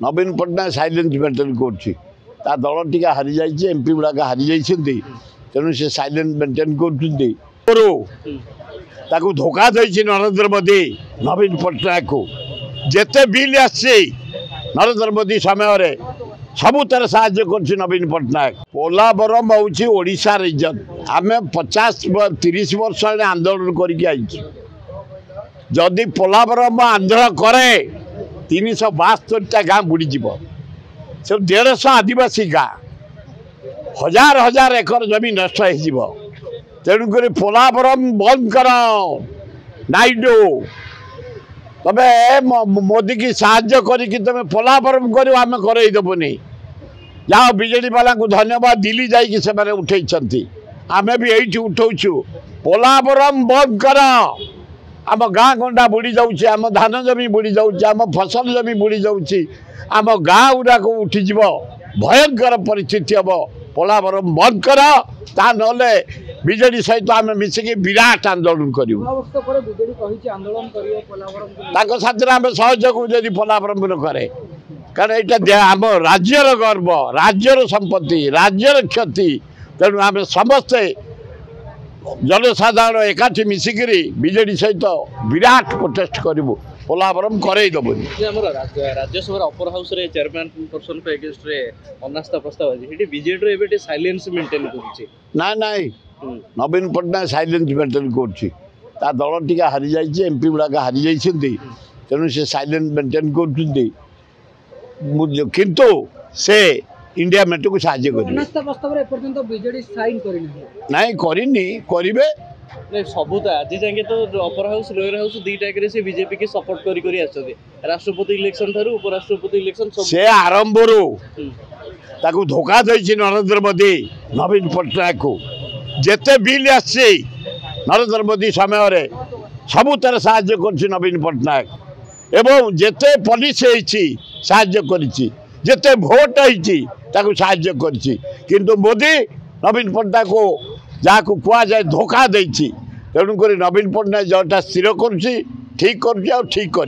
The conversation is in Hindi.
नवीन पट्टनायक साइलेंस मेंटेन कर दल टी हारी जाइए एमपी गुड़ाक हारी जाइए तेणु से साइलेंस मेंटेन कर धोखा देछि नरेंद्र मोदी नवीन पट्टनायक को जेते बिल आसी नरेंद्र मोदी समय सबुतर साहाय्य कर नवीन पट्टनायक पोलावरम हूँ ओडिशा रिजन आम 50-30 वर्ष आंदोलन करके जदि पोलावरम आंदोलन करे 372 गाँ बुड़ीज सब 150 आदिवासी गाँ हजार हजार एकर जमी नष्ट हो तेणुक पोलावरम बंद कर नाइडू तमें मोदी की साहाय्य करी तुम पोलावरम कर आम करदेबुनि जाओ बीजेडी वाला को धन्यवाद दिल्ली जाइए उठे आम भी ये उठाऊ पोलावरम बंद कर आम गाँ गंडा बुड़ी जाऊँ आम धान जमी बुड़ी जाऊँ आम फसल जमी बुड़ी जाऊँ आम गाँ गुड़ाक उठीज भयंकर परिस्थिति हम पोलावरम बंद कर ता नले बीजेडी सहित आम मिसिकी विराट आंदोलन करूँ साथ आम सहयोग जदि पोलावरम न करे कारण यहाँ आम राज्यर गर्व राज्यर संपत्ति राज्यर क्षति तेणु आम समस्ते जनसाधारण एकाठी मिसिकी बीजेडी सहित विराट प्रोटेस्ट करूँ पोलावरम करईदेबुनि राज्यसभा अपर हाउस रे चेयरमैन पर्सन को एगेंस्ट रे अनास्था प्रस्ताव अछि बीजेडी एबे साइलेंस मेंटेन करछि ना नवीन पट्टनायक साइलेंस मेंटेन कर दल टी हारी जाइए एमपी गुड़ाक हारी जाइए तेणु से साइलेंस मेंटेन कर किंतु से इंडिया मेट को साहाय्य कर सबूता आज जाए तो अपर हाउस लोअर हाउस दुईटा से बीजेपी की सपोर्ट करी राष्ट्रपति इलेक्शन ठारू उपराष्ट्रपति इलेक्शन से आरंभ ताकू धोखा देछि नरेंद्र मोदी नवीन पट्टनायक को जेते बिल आसी नरेंद्र मोदी समय सबुतर साहाय्य कर नवीन पट्टनायक एवं जेते पुलिस साहाय्य करिछि जेते भोट होती साहाय्य करिछि किंतु मोदी नवीन पट्टनायक को जहाँ को कह जाए धोखा देछि तेणुक नवीन पट्टनायक जोटा स्थिर करुँच ठीक कर ठीक कर।